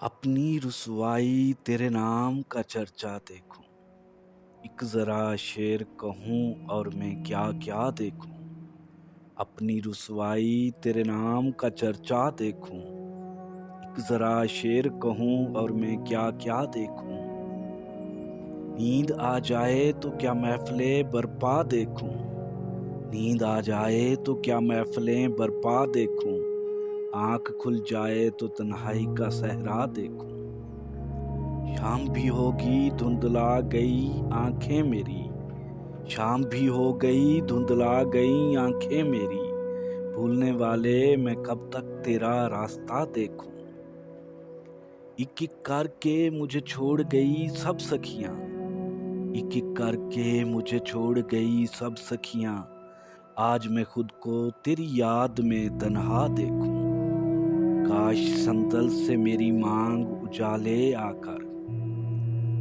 अपनी रुसवाई तेरे नाम का चर्चा देखूं, एक जरा शेर कहूं और मैं क्या क्या देखूं। अपनी रुसवाई तेरे नाम का चर्चा देखूं, एक जरा शेर कहूं और मैं क्या क्या देखूं। नींद आ जाए तो क्या महफिलें बरपा देखूं, नींद आ जाए तो क्या महफिलें बरपा देखूं। आंख खुल जाए तो तन्हाई का सहरा देखूं। शाम भी होगी धुंधला गई आंखें मेरी, शाम भी हो गई धुंधला गई आंखें मेरी। भूलने वाले मैं कब तक तेरा रास्ता देखूं। एक एक करके मुझे छोड़ गई सब सखियां, एक एक करके मुझे छोड़ गई सब सखियां। आज मैं खुद को तेरी याद में तन्हा देखूं। काश संतल से मेरी मांग उजाले आकर,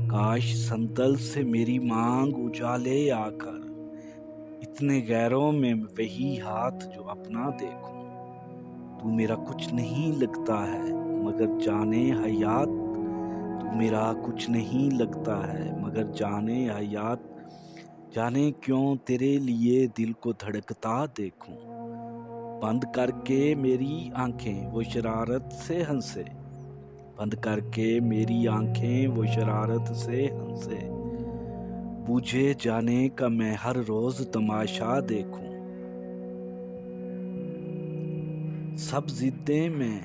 काश संतल से मेरी मांग उजाले आकर। इतने गैरों में वही हाथ जो अपना देखूं। तू मेरा कुछ नहीं लगता है मगर जाने हयात, तू मेरा कुछ नहीं लगता है मगर जाने हयात। जाने क्यों तेरे लिए दिल को धड़कता देखूं। बंद करके मेरी आंखें वो शरारत से हंसे, बंद करके मेरी आंखें वो शरारत से हंसे। पूछे जाने का मैं हर रोज तमाशा देखूं। सब जिद्दें मैं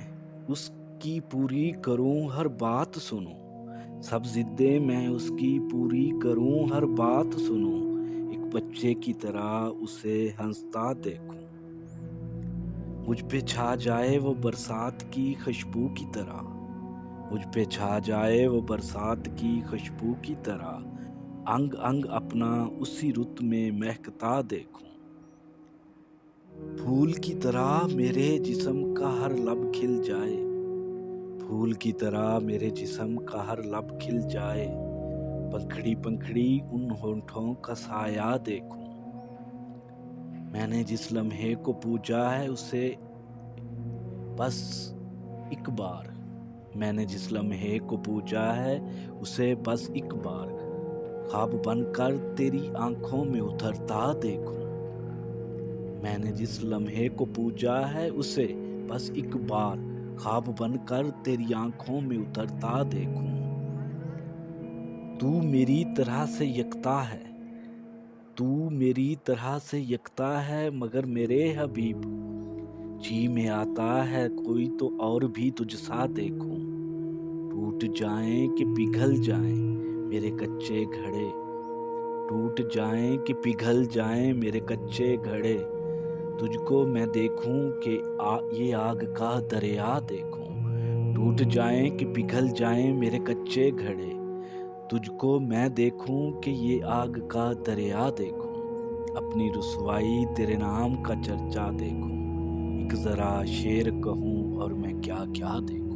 उसकी पूरी करूं हर बात सुनूं, सब जिद्दें मैं उसकी पूरी करूं हर बात सुनूं। एक बच्चे की तरह उसे हंसता देखूं। मुझ पे छा जाए वो बरसात की खुशबू की तरह, मुझ पे छा जाए वो बरसात की खुशबू की तरह। अंग अंग अपना उसी रुत में महकता देखूं। फूल की तरह मेरे जिस्म का हर लब खिल जाए, फूल की तरह मेरे जिस्म का हर लब खिल जाए। पंखड़ी पंखड़ी उन होंठों का साया देखूं। मैंने जिस लम्हे को पूजा है उसे बस एक बार, मैंने जिस लम्हे को पूजा है उसे बस एक बार। ख्वाब बनकर तेरी आंखों में उतरता देखूं। मैंने जिस लम्हे को पूजा है उसे बस एक बार, ख्वाब बनकर तेरी आंखों में उतरता देखूं। तू मेरी तरह से यकता है, तू मेरी तरह से यकता है मगर मेरे हबीब। जी में आता है कोई तो और भी तुझसा देखूं। टूट जाएं कि पिघल जाएं मेरे कच्चे घड़े, टूट जाएं कि पिघल जाएं मेरे कच्चे घड़े। तुझको मैं देखूं कि ये आग का दरिया देखूं। टूट जाएं कि पिघल जाएं मेरे कच्चे घड़े, तुझको मैं देखूं कि ये आग का दरिया देखूं। अपनी रुसवाई तेरे नाम का चर्चा देखूं, एक जरा शेर कहूं और मैं क्या क्या देखूं।